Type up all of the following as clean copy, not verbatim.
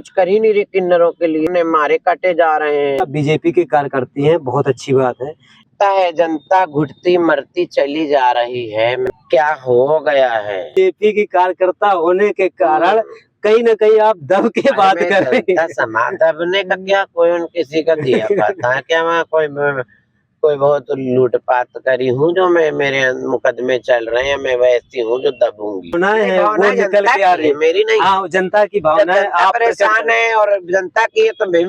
कुछ कर ही नहीं रही किन्नरों के लिए, ने मारे काटे जा रहे हैं। बीजेपी के कार्यकर्ती हैं, बहुत अच्छी बात है। जनता घुटती मरती चली जा रही है, क्या हो गया है। बीजेपी की कार्यकर्ता होने के कारण कहीं न कहीं आप दब के बात कर रहे हैं। समाज दबने का क्या, कोई किसी का दिया पाता है क्या? मैं कोई बहुत लूटपाट करी हूँ जो मैं मेरे मुकदमे चल रहे हैं, मैं वैसी हूँ जो दबूंगी? है वो निकल के आ रही है, मेरी नहीं। हाँ, जनता की भावना है। आप परेशान है और जनता की है, तो मैं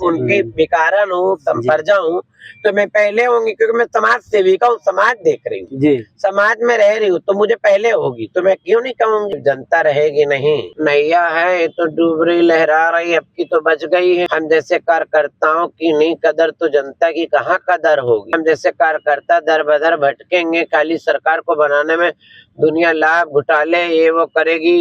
उनके विकारन हूँ, संपर्जा हूँ, तो मैं पहले होंगी, क्योंकि मैं समाज सेविका हूँ, समाज देख रही हूँ जी, समाज में रह रही हूँ, तो मुझे पहले होगी, तो मैं क्यों नहीं कहूँगी? जनता रहेगी नहीं? नैया है तो डूब रही, लहरा रही, अब की तो बच गई है। हम जैसे कार्यकर्ताओं की नहीं कदर तो जनता की कहाँ कदर होगी? हम जैसे कार्यकर्ता दर बदर भटकेंगे, खाली सरकार को बनाने में दुनिया लाभ घोटाले ये वो करेगी,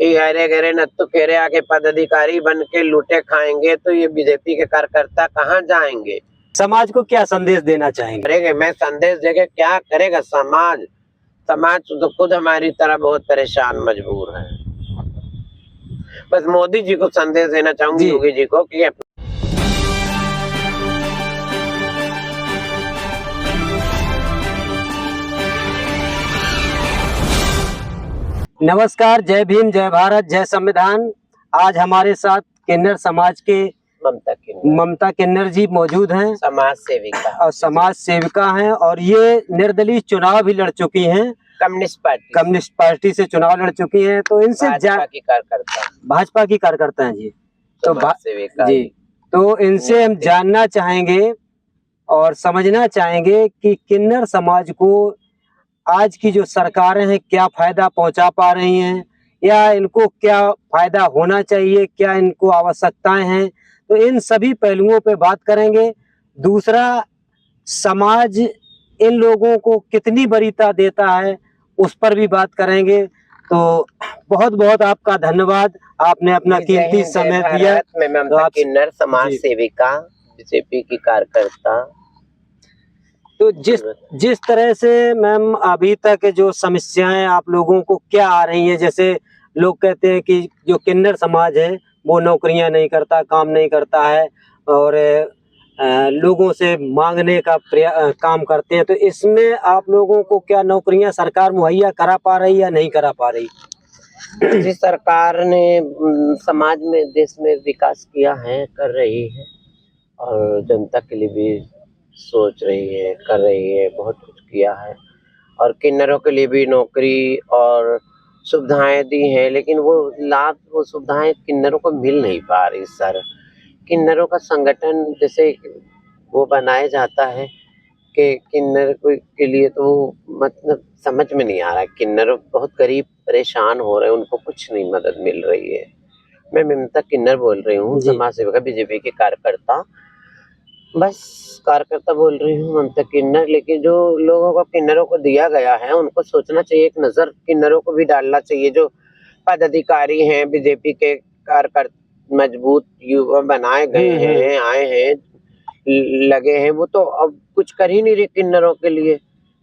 ये अरे गरे नत्थु फेरे आके पदाधिकारी बन के लूटे खाएंगे, तो ये बीजेपी के कार्यकर्ता कहाँ जाएंगे? समाज को क्या संदेश देना चाहेंगे? करेंगे, मैं संदेश देके क्या करेगा समाज? समाज तो खुद हमारी तरह बहुत परेशान मजबूर है। बस मोदी जी को संदेश देना चाहूंगी, योगी जी को, कि नमस्कार, जय भीम, जय भारत, जय संविधान। आज हमारे साथ किन्नर समाज के ममता किन्नर जी मौजूद हैं, समाज सेविका हैं, और ये निर्दलीय चुनाव भी लड़ चुकी हैं, कम्युनिस्ट पार्टी से चुनाव लड़ चुकी हैं। तो इनसे भाजपा की कार्यकर्ता हैं जी, तो इनसे हम जानना चाहेंगे और समझना चाहेंगे कि किन्नर समाज को आज की जो सरकारें हैं क्या फायदा पहुंचा पा रही हैं, या इनको क्या फायदा होना चाहिए, क्या इनको आवश्यकताएं हैं। तो इन सभी पहलुओं पे बात करेंगे। दूसरा, समाज इन लोगों को कितनी वरीयता देता है, उस पर भी बात करेंगे। तो बहुत बहुत आपका धन्यवाद, आपने अपना कीमती समय दिया। मैं ममता किन्नर, समाज सेविका, बीजेपी की कार्यकर्ता। तो जिस तरह से मैम अभी तक जो समस्याएं आप लोगों को क्या आ रही हैं, जैसे लोग कहते हैं कि जो किन्नर समाज है वो नौकरियां नहीं करता, काम नहीं करता है, और लोगों से मांगने का काम करते हैं, तो इसमें आप लोगों को क्या नौकरियां सरकार मुहैया करा पा रही या नहीं करा पा रही? जी, सरकार ने समाज में, देश में विकास किया है, कर रही है, और जनता के लिए भी सोच रही है, कर रही है, बहुत कुछ किया है, और किन्नरों के लिए भी नौकरी और सुविधाएं दी हैं, लेकिन वो लाभ, वो सुविधाएं किन्नरों को मिल नहीं पा रही सर। किन्नरों का संगठन जैसे वो बनाया जाता है कि किन्नर के लिए, तो मतलब समझ में नहीं आ रहा है। किन्नर बहुत गरीब परेशान हो रहे हैं, उनको कुछ नहीं मदद मिल रही है। मैं ममता किन्नर बोल रही हूँ, समाज सेविका, बीजेपी के कार्यकर्ता, बस कार्यकर्ता बोल रही हूँ, ममता किन्नर। लेकिन जो लोगों को किन्नरों को दिया गया है, उनको सोचना चाहिए, एक नजर किन्नरों को भी डालना चाहिए। जो पदाधिकारी हैं बीजेपी के कार्यकर्ता, मजबूत युवा बनाए गए हैं, आए हैं, लगे हैं, वो तो अब कुछ कर ही नहीं रही किन्नरों के लिए।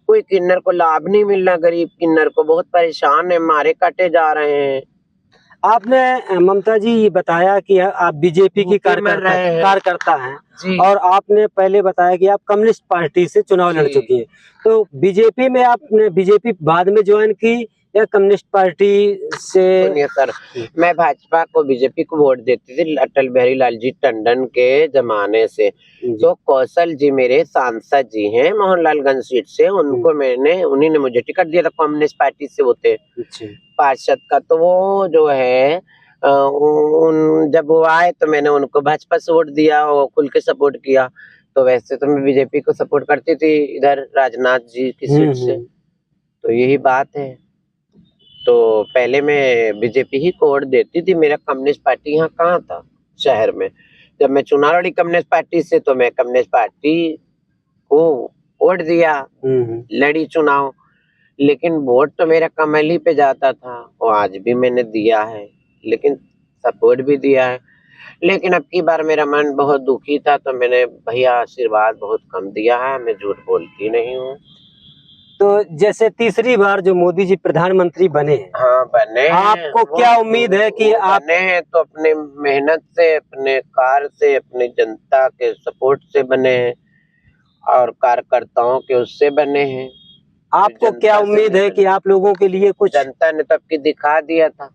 कोई किन्नर को लाभ नहीं मिल रहा, गरीब किन्नर को बहुत परेशान है, मारे काटे जा रहे हैं। आपने ममता जी ये बताया कि आप बीजेपी की कार्यकर्ता हैं, और आपने पहले बताया कि आप कम्युनिस्ट पार्टी से चुनाव लड़ चुकी हैं। तो बीजेपी में आपने बीजेपी बाद में ज्वाइन की या कम्युनिस्ट पार्टी से? सुनिए सर, मैं भाजपा को, बीजेपी को वोट देती थी अटल बिहारी लाल जी टंडन के जमाने से। तो कौशल जी मेरे सांसद जी हैं मोहनलालगंज सीट से, उनको उन्हीं ने मुझे टिकट दिया था, कम्युनिस्ट पार्टी से होते पार्षद का। तो वो जो है जब वो आए तो मैंने उनको भाजपा से वोट दिया और खुल के सपोर्ट किया। तो वैसे तो मैं बीजेपी को सपोर्ट करती थी इधर राजनाथ जी की सीट से। तो यही बात है। तो पहले मैं बीजेपी ही को वोट देती थी, मेरा कम्युनिस्ट पार्टी यहाँ कहाँ था शहर में। जब मैं चुनाव लड़ी कम्युनिस्ट पार्टी से, तो मैं कम्युनिस्ट पार्टी को वोट दिया, लड़ी चुनाव। लेकिन वोट तो मेरा कमल ही पे जाता था, और आज भी मैंने दिया है, लेकिन सपोर्ट भी दिया है। लेकिन अब की बार मेरा मन बहुत दुखी था, तो मैंने भैया आशीर्वाद बहुत कम दिया है, मैं झूठ बोलती नहीं हूँ। तो जैसे तीसरी बार जो मोदी जी प्रधानमंत्री बने हैं, हाँ, बने आपको क्या उम्मीद है कि आप बने हैं तो अपने मेहनत से, अपने कार्य से, अपनी जनता के सपोर्ट से बने हैं और कार्यकर्ताओं के उससे बने हैं। आपको क्या उम्मीद है कि आप लोगों के लिए कुछ जनता ने तब की दिखा दिया था,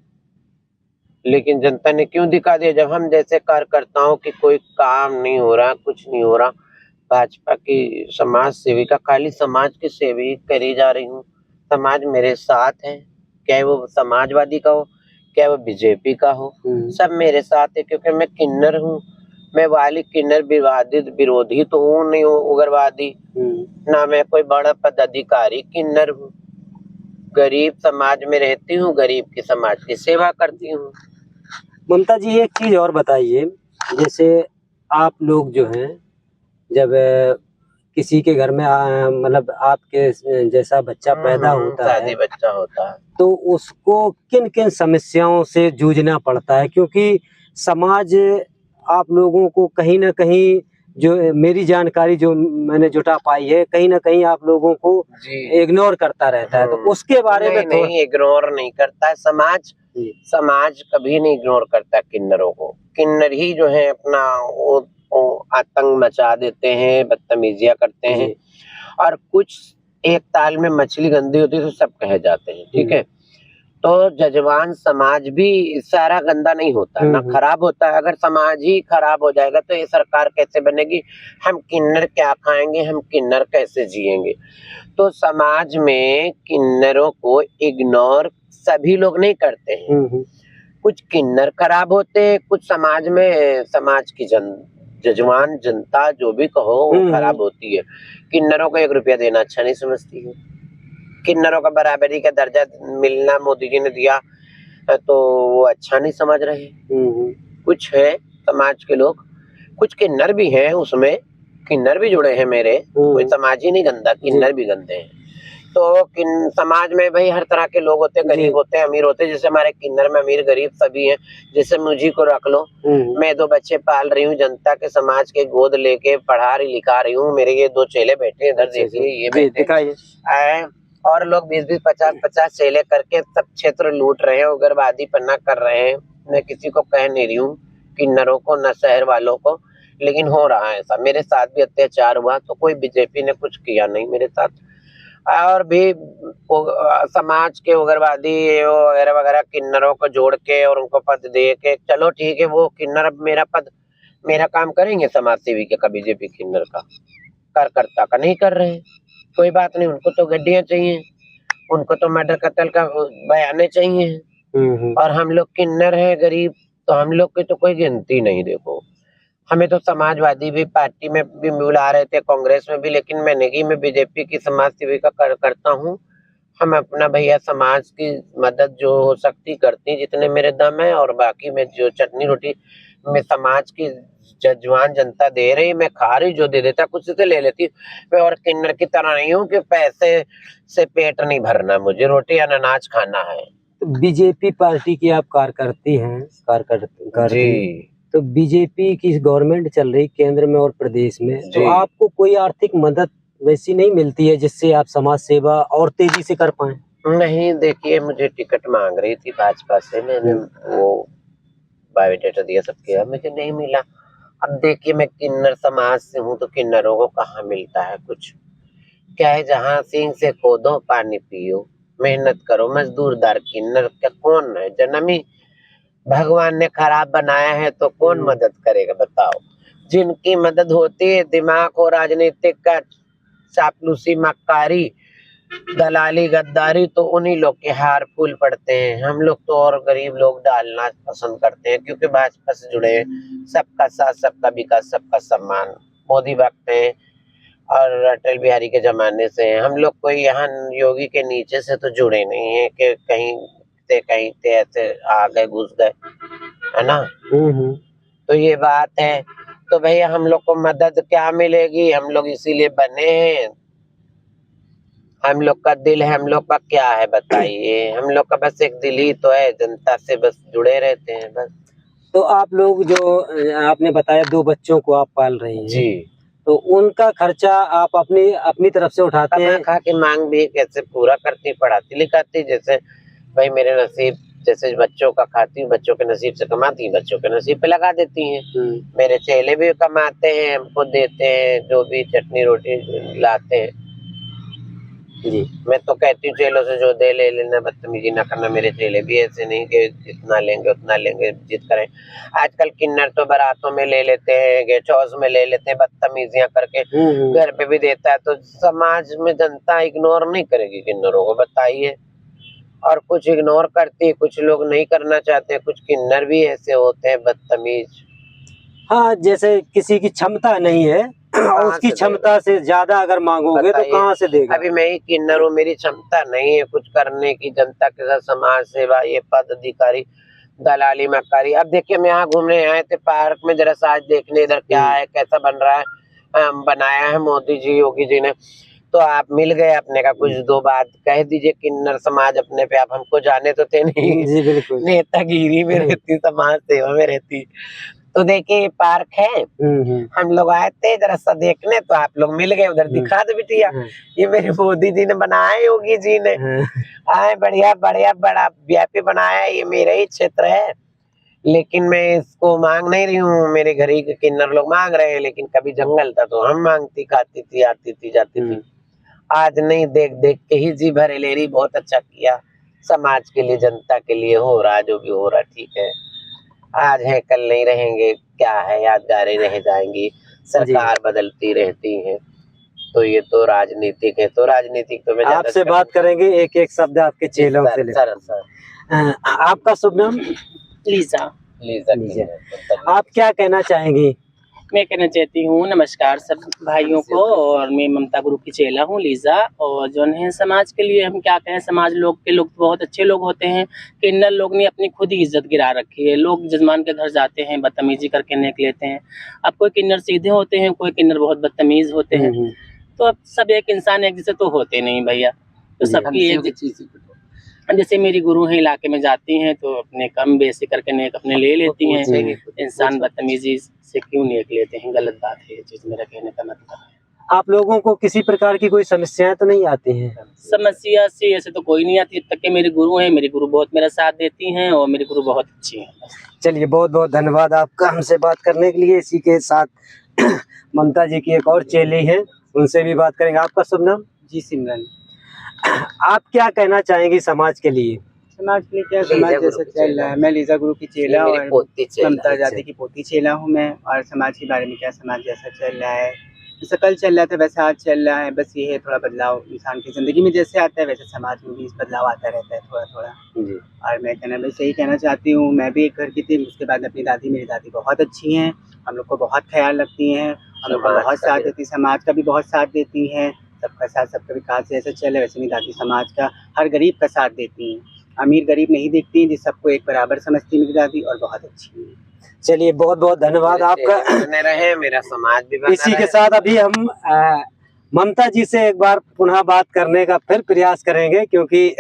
लेकिन जनता ने क्यों दिखा दिया? जब हम जैसे कार्यकर्ताओं की कोई काम नहीं हो रहा, कुछ नहीं हो रहा, भाजपा की समाज सेविका खाली समाज की सेवी करी जा रही हूँ। समाज मेरे साथ है, चाहे वो समाजवादी का हो, चाहे वो बीजेपी का हो, सब मेरे साथ है क्योंकि मैं किन्नर हूँ। मैं वाली किन्नर विरोधी तो हूँ नहीं, उग्रवादी, ना मैं कोई बड़ा पदाधिकारी किन्नर हूँ। गरीब समाज में रहती हूँ, गरीब की समाज की सेवा करती हूँ। ममता जी एक चीज और बताइए, जैसे आप लोग जो हैं जब किसी के घर में मतलब आपके जैसा बच्चा पैदा होता शादी है बच्चा होता है तो उसको किन किन समस्याओं से जूझना पड़ता है? क्योंकि समाज आप लोगों को कहीं ना कहीं, जो मेरी जानकारी जो मैंने जुटा पाई है, कहीं ना कहीं आप लोगों को जी। इग्नोर करता रहता है, तो उसके बारे में थोड़ा नहीं, इग्नोर नहीं करता है समाज। समाज कभी नहीं इग्नोर करता किन्नरों को। किन्नर ही जो है अपना वो आतंक मचा देते हैं, बदतमीजियां करते हैं, और कुछ एक ताल में मछली गंदी होती है तो सब कह जाते हैं, ठीक है। तो जजवान समाज भी सारा गंदा नहीं होता, ना खराब होता है। अगर समाज ही खराब हो जाएगा तो ये सरकार कैसे बनेगी? हम किन्नर क्या खाएंगे, हम किन्नर कैसे जिएंगे? तो समाज में किन्नरों को इग्नोर सभी लोग नहीं करते हैं। कुछ किन्नर खराब होते हैं, कुछ समाज में समाज की जजमान जनता जो भी कहो वो खराब होती है। किन्नरों को 1 रुपया देना अच्छा नहीं समझती है। किन्नरों का बराबरी का दर्जा मिलना मोदी जी ने दिया तो वो अच्छा नहीं समझ रहे। कुछ है समाज के लोग, कुछ किन्नर भी हैं उसमें, किन्नर भी जुड़े हैं मेरे, कोई समाज ही नहीं गंदा, किन्नर भी गंदे हैं। तो समाज में भाई हर तरह के लोग होते हैं, गरीब होते हैं, अमीर होते हैं। जैसे हमारे किन्नर में अमीर गरीब सभी हैं। जैसे मुझे को रख लो, मैं 2 बच्चे पाल रही हूँ, जनता के समाज के गोद लेके पढ़ा रही लिखा रही हूँ। मेरे ये 2 चेले बैठे इधर देखिए, ये बैठे और लोग 20-20, 50-50 चेले करके सब क्षेत्र लूट रहे हैं, उग्रवादी पन्ना कर रहे हैं। मैं किसी को कह नहीं रही हूँ, किन्नरों को न शहर वालों को, लेकिन हो रहा है ऐसा। मेरे साथ भी अत्याचार हुआ तो कोई बीजेपी ने कुछ किया नहीं मेरे साथ। और भी समाज के उग्रवादी वगैरह वगैरह किन्नरों को जोड़ के और उनको पद दे के, चलो ठीक है, वो किन्नर अब मेरा काम करेंगे समाज सेवी का, बीजेपी किन्नर का कार्यकर्ता का नहीं कर रहे हैं। कोई बात नहीं, उनको तो गड्डियां चाहिए, उनको तो मर्डर कत्ल का बयाने चाहिए। और हम लोग किन्नर हैं गरीब, तो हम लोग की तो कोई गिनती नहीं। देखो, हमें तो समाजवादी भी पार्टी में भी बुला रहे थे, कांग्रेस में भी, लेकिन मैं बीजेपी की समाज सेविका करता हूँ। हम अपना भैया समाज की मदद जो हो सकती करती, जितने मेरे दम है, और बाकी में जो चटनी रोटी में समाज की जजवान जनता दे रही, मैं खा रही, जो दे देता कुछ से ले लेती। मैं और किन्नर की तरह नहीं हूँ कि पैसे से पेट नहीं भरना, मुझे रोटी या अनाज खाना है। बीजेपी पार्टी की आप कार्यकर्ती हैं, जी। तो बीजेपी की गवर्नमेंट चल रही केंद्र में और प्रदेश में, तो आपको कोई आर्थिक मदद वैसी नहीं मिलती है जिससे आप समाज सेवा और तेजी से कर पाए? नहीं, देखिए, मुझे टिकट मांग रही थी भाजपा से, मैंने वो बायोडाटा दिया, सब किया, मुझे नहीं मिला। अब देखिए, मैं किन्नर समाज से हूँ तो किन्नरों को कहाँ मिलता है कुछ? क्या है, जहाँ सींग से खोदो पानी पियो, मेहनत करो, मजदूरदार किन्नर क्या कौन है? जन्म ही भगवान ने खराब बनाया है तो कौन मदद करेगा बताओ? जिनकी मदद होती है दिमाग और राजनीतिक का चापलूसी, मक्कारी, दलाली, गद्दारी, तो उन्हीं लोग के हार फूल पड़ते हैं। हम लोग तो और गरीब लोग डालना पसंद करते हैं क्योंकि भाजपा से जुड़े हैं। सबका साथ, सबका विकास, सबका सम्मान मोदी वक्त है और अटल बिहारी के जमाने से हैं। हम लोग कोई यहाँ योगी के नीचे से तो जुड़े नहीं है कि कहीं से ऐसे आ गए, घुस गए, है ना। तो ये बात है। तो भैया हम लोग को मदद क्या मिलेगी? हम लोग इसीलिए बने हैं। हम लोग का दिल है, हम लोग का क्या है बताइए? हम लोग का बस एक दिल ही तो है, जनता से बस जुड़े रहते हैं बस। तो आप लोग जो आपने बताया 2 बच्चों को आप पाल रही हैं जी, तो उनका खर्चा आप अपनी तरफ से उठाते हैं? खा के मांग भी कैसे पूरा करती, पढ़ाती लिखाती, जैसे भाई मेरे नसीब जैसे बच्चों का खाती हूँ, बच्चों के नसीब से कमाती हूँ, बच्चों के नसीब पे लगा देती हैं। मेरे चेले भी कमाते हैं, हमको देते हैं, जो भी चटनी रोटी लाते हैं जी। मैं तो कहती हूँ चेलों से जो दे ले लेना, बदतमीजी ना करना। मेरे चेले भी ऐसे नहीं कि जितना लेंगे उतना लेंगे, जिद करें। आजकल किन्नर तो बारातों में ले लेते हैं, गेस्ट हाउस में ले लेते हैं, बदतमीजियां करके घर पे भी देता है। तो समाज में जनता इग्नोर नहीं करेगी किन्नरों को, बताइए। और कुछ इग्नोर करती है, कुछ लोग नहीं करना चाहते, कुछ किन्नर भी ऐसे होते हैं बदतमीज। हाँ, जैसे किसी की क्षमता नहीं है और उसकी क्षमता से ज्यादा अगर मांगोगे तो कहाँ से देगा। अभी मैं ही किन्नर हूँ, मेरी क्षमता नहीं है कुछ करने की, जनता के साथ समाज सेवा, ये पद अधिकारी दलाली मक्कारी। अब देखिए हम यहाँ घूमने आए थे पार्क में, जरा साज देखने इधर क्या है, कैसा बन रहा है, बनाया है मोदी जी योगी जी ने। तो आप मिल गए, अपने का कुछ दो बात कह दीजिए। किन्नर समाज अपने पे, आप हमको जाने तो थे नहीं। जी बिल्कुल। नेतागिरी में रहती, समाज सेवा में रहती। तो देखिए पार्क है, हम लोग आए थे जरा सा देखने, तो आप लोग मिल गए, उधर दिखा दे बिटिया, ये मेरे मोदी जी ने बनाया, योगी जी ने। आए बढ़िया बढ़िया, बड़ा व्यापी बनाया, ये मेरा ही क्षेत्र है, लेकिन मैं इसको मांग नहीं रही हूँ। मेरे घर ही के किन्नर लोग मांग रहे हैं, लेकिन कभी जंगल था तो हम मांगती, खाती थी, आती थी, जाती थी। आज नहीं, देख देख के ही जी भरे ले रही। बहुत अच्छा किया समाज के लिए, जनता के लिए हो रहा, जो भी हो रहा ठीक है। आज है कल नहीं रहेंगे, क्या है, यादगारें रह जाएंगी। सरकार बदलती रहती है, तो ये तो राजनीतिक है। तो राजनीतिक तो मैं आपसे बात करेंगे, एक एक शब्द आपके चेलों से ले। आपका शुभ नाम? लीजा। लीजा, आप क्या कहना चाहेंगी? मैं कहना चाहती हूँ नमस्कार सब भाइयों को, और मैं ममता ग्रुप की चेला हूँ लीजा। और जो है समाज के लिए हम क्या कहें, समाज लोग के लोग बहुत अच्छे लोग होते हैं। किन्नर लोग ने अपनी खुद ही इज्जत गिरा रखी है। लोग जजमान के घर जाते हैं, बदतमीजी करके नेक लेते हैं। अब कोई किन्नर सीधे होते हैं, कोई किन्नर बहुत बदतमीज होते हैं। तो अब सब एक इंसान एक जैसे तो होते नहीं भैया। तो सबकी एक चीज, जैसे मेरी गुरु हैं इलाके में जाती हैं तो अपने कम बेसी करके नेक अपने ले लेती हैं। इंसान बदतमीजी से क्यों नेक लेते हैं, गलत बात है ये चीज, मेरा कहने का मतलब है। आप लोगों को किसी प्रकार की कोई समस्याएं तो नहीं आती हैं? समस्या से ऐसे तो कोई नहीं आती, जब तक के मेरे गुरु हैं। मेरी गुरु बहुत मेरा साथ देती हैं और मेरी गुरु बहुत अच्छी हैं। चलिए, बहुत बहुत धन्यवाद आपका हमसे बात करने के लिए। इसी के साथ ममता जी की एक और चेली है, उनसे भी बात करेंगे। आपका शुभ नाम? जी सिमरन। आप क्या कहना चाहेंगी समाज के लिए? समाज के लिए क्या, समाज जैसा चल रहा है। मैं लीजा गुरु की चेला और ममता जाति की पोती चेला हूँ मैं। और समाज के बारे में क्या, समाज जैसा चल रहा है, जैसा कल चल रहा था वैसा आज चल रहा है। बस ये है, थोड़ा बदलाव इंसान की ज़िंदगी में जैसे आता है वैसे समाज में भी बदलाव आता रहता है थोड़ा थोड़ा। और मैं बस यही कहना चाहती हूँ, मैं भी एक घर की थी, उसके बाद अपनी दादी, मेरी दादी बहुत अच्छी हैं, हम लोग को बहुत ख्याल रखती हैं, हम लोग को बहुत साथ देती, समाज का भी बहुत साथ देती हैं। सबका साथ, सबका विकास जैसे चले वैसे मेरी दादी समाज का, हर गरीब का साथ देती हैं। अमीर गरीब नहीं देखती हैं, जिस सबको एक बराबर समझती है मेरी दादी, और बहुत अच्छी है। चलिए, बहुत बहुत धन्यवाद आपका। बने रहे, मेरा समाज भी बना इसी के साथ अभी हम ममता जी से एक बार पुनः बात करने का फिर प्रयास करेंगे, क्योंकि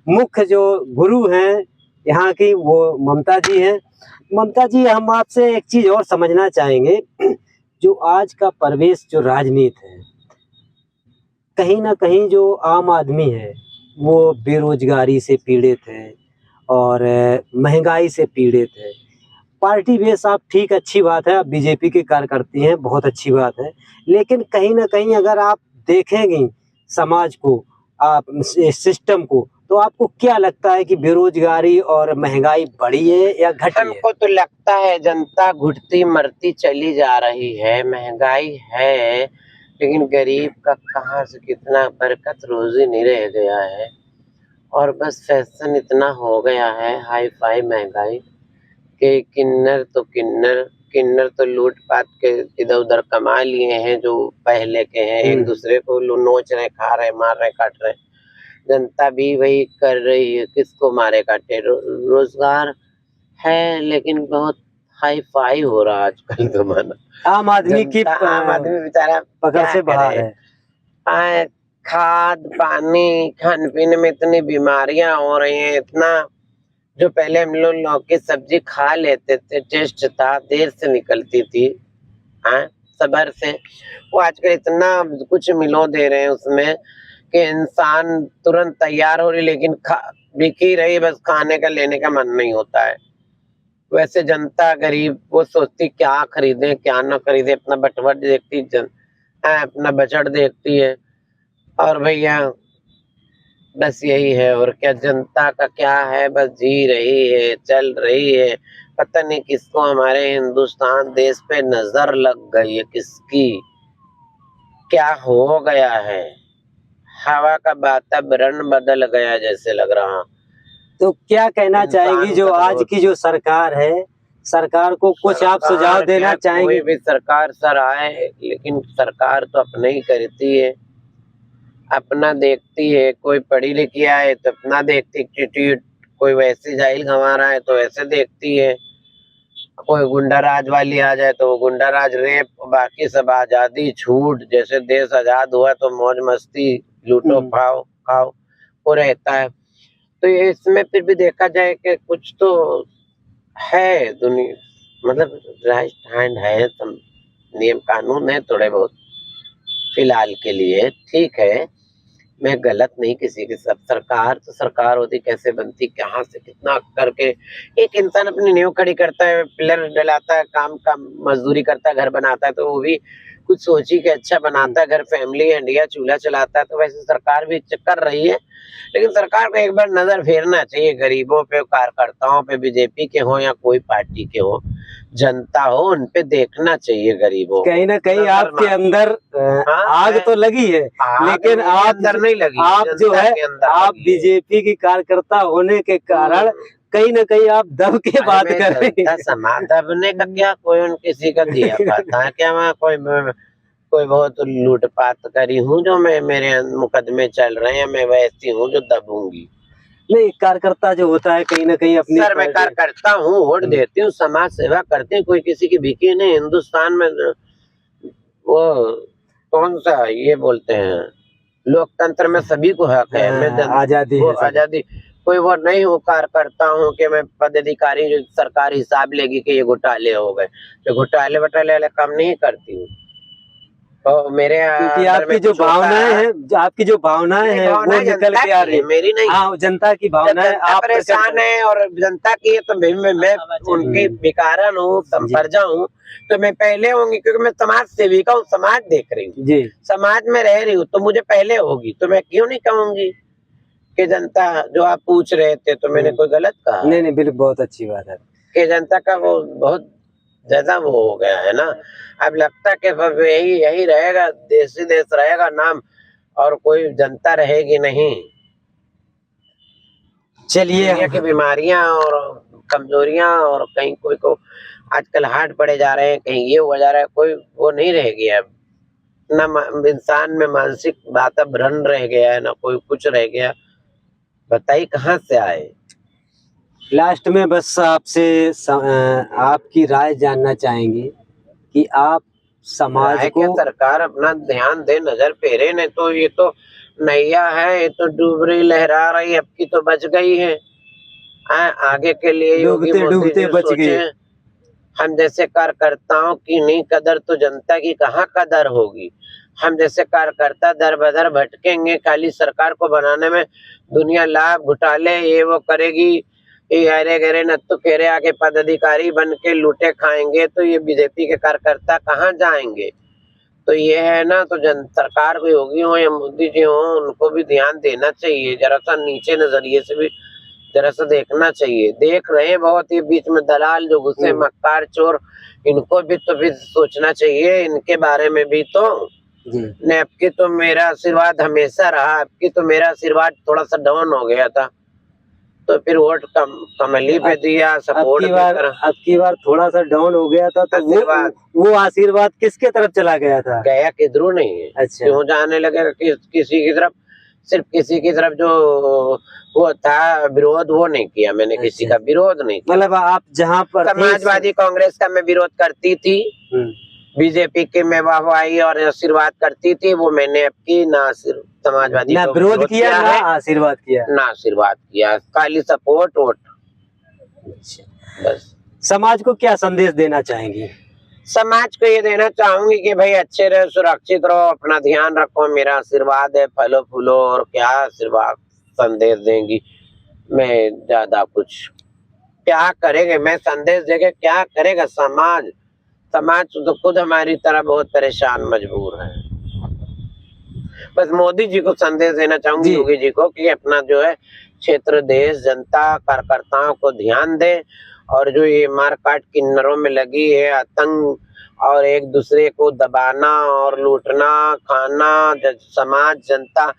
मुख्य जो गुरु हैं यहाँ की वो ममता जी हैं। ममता जी, हम आपसे एक चीज और समझना चाहेंगे। जो आज का परिवेश, जो राजनीति है, कहीं ना कहीं जो आम आदमी है वो बेरोजगारी से पीड़ित है और महंगाई से पीड़ित है। पार्टी बेस आप ठीक, अच्छी बात है, आप बीजेपी के कार्यकर्ती हैं, बहुत अच्छी बात है। लेकिन कहीं ना कहीं अगर आप देखेंगे समाज को, आप सिस्टम को, तो आपको क्या लगता है कि बेरोजगारी और महंगाई बढ़ी है या घटी है? हमको तो लगता है जनता घुटती मरती चली जा रही है। महंगाई है, लेकिन गरीब का कहाँ से कितना बरकत रोजी नहीं रह गया है। और बस फैशन इतना हो गया है, हाई फाई महंगाई के किन्नर तो लूट पाट के इधर उधर कमा लिए हैं, जो पहले के हैं। एक दूसरे को नोच रहे, खा रहे, मार रहे, काट रहे। जनता भी वही कर रही है, किसको मारे काटे। रोजगार है, लेकिन बहुत हाई फाई हो रहा आजकल जमाना। आम आदमी बेचारा पकड़ से बाहर है। खाद पानी, खाने पीने में इतनी बीमारियां हो रही हैं। इतना, जो पहले हम लोग लौकी सब्जी खा लेते थे, टेस्ट था, देर से निकलती थी सबर से, वो आजकल इतना कुछ मिलो दे रहे हैं उसमें कि इंसान तुरंत तैयार हो रही, लेकिन बिकी रही, बस खाने का लेने का मन नहीं होता है। वैसे जनता गरीब वो सोचती क्या खरीदे क्या ना खरीदे, अपना बटवट देखती अपना बजट देखती है। और भैया बस यही है, और क्या जनता का क्या है, बस जी रही है, चल रही है। पता नहीं किसको हमारे हिंदुस्तान देश पे नजर लग गई है, किसकी क्या हो गया है, हवा का वातावरण बदल गया जैसे लग रहा। तो क्या कहना चाहेंगी जो आज की जो सरकार है, सरकार को कुछ आप सुझाव देना चाहेंगे? कोई भी सरकार सर आए, लेकिन सरकार तो अपने ही करती है, अपना देखती है। कोई पढ़ी लिखी आए तो अपना देखती एटीट्यूड, कोई वैसे जाहिल गंवा रहा है तो वैसे देखती है, कोई गुंडा राज वाली आ जाए तो वो गुंडा राज, रेप, बाकी सब आजादी छूट, जैसे देश आजाद हुआ तो मौज मस्ती लूटो खाओ खाओ वो रहता है। तो ये इसमें फिर भी देखा जाए कि कुछ तो है दुनिया, मतलब राइट हैंड है, नियम कानून है थोड़े बहुत फिलहाल के लिए, ठीक है। मैं गलत नहीं किसी की, सब सरकार तो सरकार होती, कैसे बनती, कहाँ से कितना करके एक इंसान अपनी नींव खड़ी करता है, पिलर डलाता है, काम का मजदूरी करता है, घर बनाता है, तो वो भी कुछ सोची के अच्छा बनाता है घर, फैमिली हंडिया चूल्हा चलाता है। तो वैसे सरकार भी कर रही है, लेकिन सरकार को एक बार नजर फेरना चाहिए गरीबों पे, कार्यकर्ताओं पे, बीजेपी के हो या कोई पार्टी के हो, जनता हो, उन पे देखना चाहिए गरीबों। कहीं ना कहीं आपके अंदर आग तो लगी है, लेकिन आप अंदर नहीं लगी, आप जो है आप बीजेपी की कार्यकर्ता होने के कारण कहीं ना कहीं आप दब के बात कर रहे हैं। समाज दबने का क्या, कोई किसी का दिया पाता है क्या? मैं कोई बहुत लूटपाट करी हूँ जो मैं मेरे मुकदमे चल रहे हैं, मैं वैसी हूँ जो दबूंगी? नहीं, कार्यकर्ता जो होता है कहीं ना कहीं अपनी सर मैं कार्यकर्ता हूँ, वोट देती हूँ, समाज सेवा करती हूँ, कोई किसी की भीखी नहीं। हिंदुस्तान में वो कौन सा ये बोलते हैं लोकतंत्र में सभी को हक है, मैं आजादी वो आजादी, कोई वो नहीं हूँ कार्यकर्ता हूँ कि मैं पदाधिकारी जो सरकार हिसाब लेगी कि ये घोटाले हो गए, तो घोटाले वटाले वाले काम नहीं करती हूँ। तो मेरे क्योंकि आपकी जो भावनाएं हैं, आपकी जो भावनाएं हैं वो निकल के आ रही है, मेरी नहीं। हाँ, जनता की भावनाएं आप परेशान है और जनता की है, तो मैं उनकी बेकारन हूँ, संपर्जा हूँ, तो मैं पहले होंगी क्योंकि मैं समाज सेविका हूँ, समाज देख रही हूँ जी, समाज में रह रही हूँ, तो मुझे पहले होगी, तो मैं क्यों नहीं कहूंगी कि जनता जो आप पूछ रहे थे तो मैंने कोई गलत कहा? नहीं नहीं, बिल्कुल बहुत अच्छी बात है कि जनता का वो बहुत ज्यादा वो हो गया है ना। अब लगता है कि यही रहेगा, देशी देश रहेगा नाम, और कोई जनता रहेगी नहीं। चलिए, की बीमारियां और कमजोरियां, और कहीं कोई को आजकल हार्ट पड़े जा रहे हैं, कहीं ये हो जा रहा है, कोई वो नहीं रह गया अब ना, इंसान में मानसिक वातावरण रह गया है ना, कोई कुछ रह गया। बताइए कहाँ से आए? लास्ट में बस आपसे आपकी राय जानना चाहेंगे कि आप समाज को, सरकार अपना ध्यान दे, नजर फेरे, नहीं तो ये तो नैया है, ये तो डूब रही लहरा रही, अब की तो बच गई है, आगे के लिए डूबते डूबते बच गई। हम जैसे कार्यकर्ताओं की नहीं कदर तो जनता की कहाँ कदर होगी? हम जैसे कार्यकर्ता दर बदर भटकेंगे, खाली सरकार को बनाने में दुनिया लाभ घोटाले ये वो करेगी, ये अरे गरे नत्थु फेरे आके पदाधिकारी बन के लूटे खाएंगे, तो ये बीजेपी के कार्यकर्ता कहाँ जाएंगे? तो ये है ना, तो सरकार भी होगी हो या मोदी जी हो, उनको भी ध्यान देना चाहिए, जरा सा नीचे नजरिए से भी जरा सा देखना चाहिए। देख रहे हैं बहुत, ये बीच में दलाल जो घुसे, मक्कार चोर, इनको भी तो भी सोचना चाहिए, इनके बारे में भी तो। ने आपकी तो मेरा आशीर्वाद हमेशा रहा, आपकी तो मेरा आशीर्वाद थोड़ा सा डाउन हो गया था, तो फिर वोट कमली पे दिया, सपोर्ट अब की बार थोड़ा सा डाउन हो गया था, तो वो आशीर्वाद किसके तरफ चला गया था? गया किधरों नहीं है। अच्छा, क्यों जाने लगे किसी की तरफ? सिर्फ किसी की तरफ जो वो था विरोध, वो नहीं किया मैंने। अच्छा, किसी का विरोध नहीं किया। मतलब आप जहाँ पर समाजवादी कांग्रेस का मैं विरोध करती थी, बीजेपी के मैं वाहवाही और आशीर्वाद करती थी, वो मैंने आपकी ना समाजवादी ना विरोध किया ना आशीर्वाद किया, ना आशीर्वाद किया, खाली सपोर्ट वोट। बस समाज को क्या संदेश देना चाहेंगी? समाज को ये देना चाहूंगी कि भाई अच्छे रहो, सुरक्षित रहो, अपना ध्यान रखो, मेरा आशीर्वाद है, फलो फूलो, और क्या आशीर्वाद संदेश देंगी? में ज्यादा कुछ क्या करेंगे। मैं संदेश देके क्या करेगा समाज। समाज तो खुद हमारी तरह बहुत परेशान मजबूर है। बस मोदी जी को संदेश देना चाहूंगी, योगी जी को, कि अपना जो है क्षेत्र, देश, जनता, कार्यकर्ताओं को ध्यान दें और जो ये मारकाट किन्नरों में लगी है, आतंक और एक दूसरे को दबाना और लूटना खाना, समाज जनता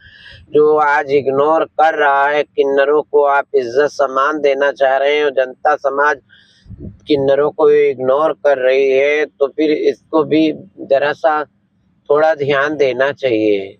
जो आज इग्नोर कर रहा है किन्नरों को, आप इज्जत सम्मान देना चाह रहे हैं और जनता समाज किन्नरों को इग्नोर कर रही है, तो फिर इसको भी जरा सा थोड़ा ध्यान देना चाहिए।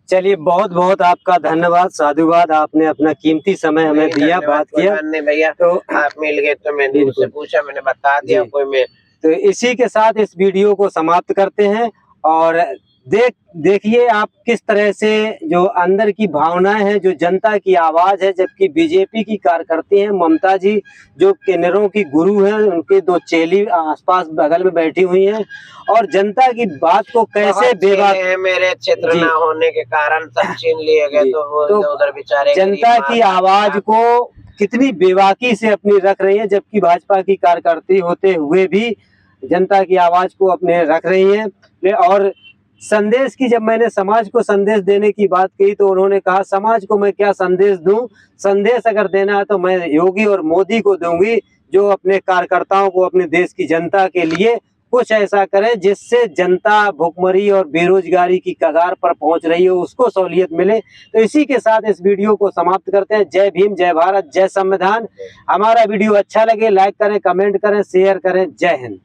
चलिए, बहुत बहुत आपका धन्यवाद, साधुवाद, आपने अपना कीमती समय हमें दिया, बात किया। भैया तो आप मिल गए तो मैंने उससे पूछा, मैंने बता दिया कोई में। तो इसी के साथ इस वीडियो को समाप्त करते हैं और देखिए आप किस तरह से जो अंदर की भावनाएं हैं, जो जनता की आवाज है, जबकि बीजेपी की कार्यकर्ती हैं ममता जी जो किन्नरों की गुरु हैं, उनके 2 चेली आसपास बगल में बैठी हुई हैं और जनता की बात को कैसे बेबाक है, मेरे क्षेत्र न होने के कारण सब छीन लिए गए, तो वो उधर बेचारे जनता की आवाज को कितनी बेबाकी से अपनी रख रही है, जबकि भाजपा की कार्यकर्ती होते हुए भी जनता की आवाज को अपने रख रही है। और संदेश की जब मैंने समाज को संदेश देने की बात की तो उन्होंने कहा समाज को मैं क्या संदेश दूं, संदेश अगर देना है तो मैं योगी और मोदी को दूंगी, जो अपने कार्यकर्ताओं को, अपने देश की जनता के लिए कुछ ऐसा करें जिससे जनता भुखमरी और बेरोजगारी की कगार पर पहुंच रही हो, उसको सहूलियत मिले। तो इसी के साथ इस वीडियो को समाप्त करते हैं। जय भीम, जय भारत, जय संविधान। हमारा वीडियो अच्छा लगे लाइक करें, कमेंट करें, शेयर करें। जय हिंद।